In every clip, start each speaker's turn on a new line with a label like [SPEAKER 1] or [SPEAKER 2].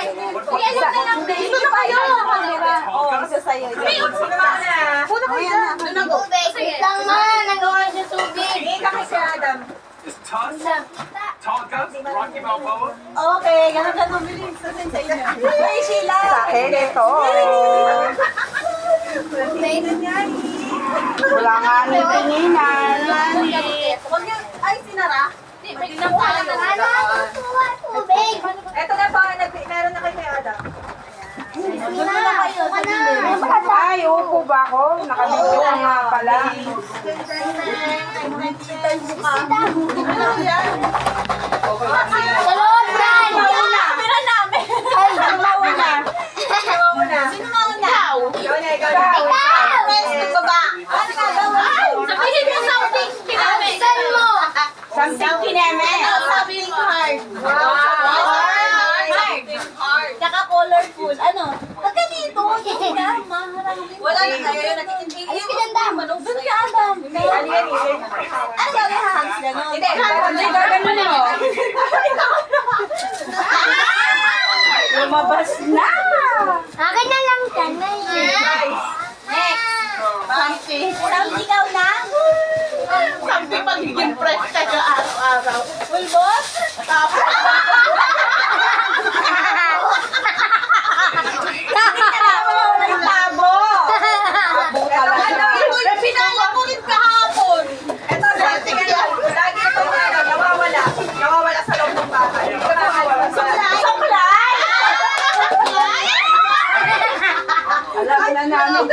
[SPEAKER 1] Dito na kayo. Oo, isa sa'yo. Puno ko isa.
[SPEAKER 2] Tubig. Lang man, nagawa sa tubig.
[SPEAKER 1] Ika kasi Adam.
[SPEAKER 3] Is Todd Gus, Rocky Balboa?
[SPEAKER 1] Okay, ganun ka bumili. Sasin sa inyo. Hey, Sheila. Sa akin, ito. Wala nga ni tinginan. Huwag niyo, ay, sinara? Hindi na po alam na
[SPEAKER 2] Ano ang tuwa tubig?
[SPEAKER 1] Ito na pa, meron na kayo kay Adam.
[SPEAKER 2] Doon na kayo.
[SPEAKER 1] Ay, upo ba ako? Nakalimutan ko nga pala.
[SPEAKER 2] Salon yan!
[SPEAKER 1] Pira namin. Ay, sino mauna? Sino mauna? Ikaw na, ikaw na. Ikaw ba? Ano ka daw?
[SPEAKER 2] Sabihin mo something kiname. Saan mo?
[SPEAKER 1] Something kineme.
[SPEAKER 2] Something hard.
[SPEAKER 1] Tsaka colorful. Ano? Pagka dito, wala na kayo.
[SPEAKER 2] Ayos ka dyan, Dam.
[SPEAKER 1] Doon ka, Adam. Ano gagawin hahangis gano'n? Hindi, gagawin mo. Lumabas na!
[SPEAKER 2] Akin na lang yan.
[SPEAKER 1] Next! Something ikaw na?
[SPEAKER 4] Something magiging fresh ka sa araw-araw.
[SPEAKER 1] Pulbos? Tabo! Tabo talaga.
[SPEAKER 4] Pinala ko rin kahapon.
[SPEAKER 1] Ito, something ano, lagi itong ano, nawawala. Nawawala sa loob ng bahay. Suklay! Alam na namin.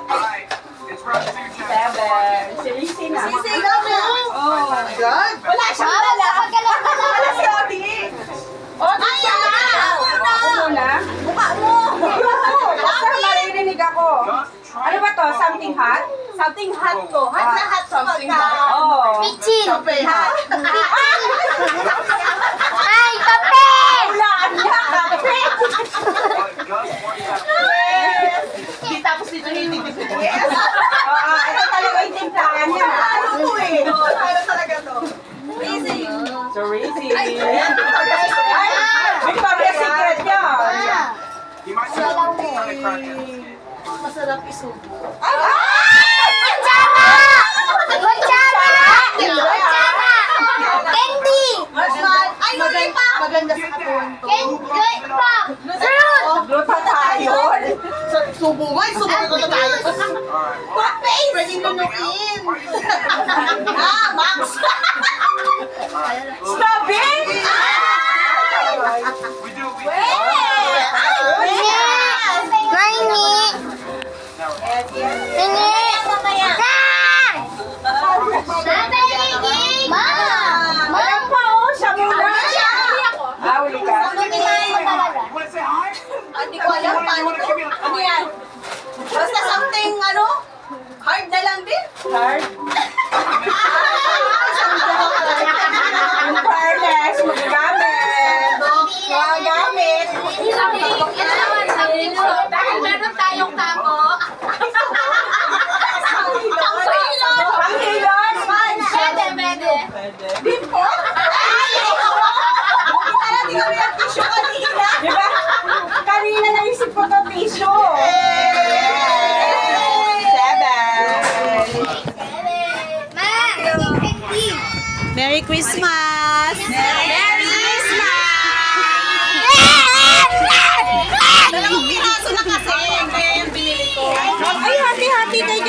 [SPEAKER 3] Alright, it's round 2, Jack.
[SPEAKER 1] Seven. Si Rizzy na.
[SPEAKER 4] Sisi ka mo.
[SPEAKER 1] Oh.
[SPEAKER 4] God.
[SPEAKER 1] Wala siyang dala. Wala si Odi. Odi ka na. Ako muna. Mukha mo. Basta maririnig ako. Ano ba to? Something hot? Something hot to. Hot na hot.
[SPEAKER 4] Something hot.
[SPEAKER 1] Oo.
[SPEAKER 2] Pitchin.
[SPEAKER 4] Kape ha.
[SPEAKER 2] Ay, kape!
[SPEAKER 1] Ulaan niya. Kape.
[SPEAKER 3] Gus, one time.
[SPEAKER 4] Di tapos dito nilitig.
[SPEAKER 1] Oo. Ito talaga yung timplahan niya. Ano to eh?
[SPEAKER 4] Ano talaga to?
[SPEAKER 1] Easy. So easy. Ay, Victoria's Secret yun.
[SPEAKER 3] He might be a ton of crackheads.
[SPEAKER 4] Masarap isubo.
[SPEAKER 2] Kutsara! Kutsara! Kutsara! Candy!
[SPEAKER 4] Ay, maganda sa katawan to.
[SPEAKER 2] Candy pa! Fruit!
[SPEAKER 1] Glutathione.
[SPEAKER 4] Subo nga, subo ko na tayo.
[SPEAKER 3] Alright,
[SPEAKER 4] What face? Pwedeng nunukin. Max!
[SPEAKER 1] Snubbing?
[SPEAKER 3] we do we
[SPEAKER 1] Ayan pa oh, siya muna. Huli ka.
[SPEAKER 3] You want to say hi?
[SPEAKER 4] Hindi ko alam paano to.
[SPEAKER 3] Ano
[SPEAKER 4] yan? Basta something, hard na lang din.
[SPEAKER 1] Hard. Yung fairness, magagamit. Magagamit.
[SPEAKER 2] Dahil meron tayong tako.
[SPEAKER 1] Panghilon.
[SPEAKER 2] Pwede.
[SPEAKER 1] Bimpo.
[SPEAKER 4] Hindi kami ang tissue kanina.
[SPEAKER 1] Di ba? Kanina naisip ko to tissue. Seven.
[SPEAKER 4] Merry Christmas!
[SPEAKER 1] Merry Christmas!
[SPEAKER 4] Dalawang piraso na kasi. Yung binili ko.
[SPEAKER 1] Ay, hati-hati kay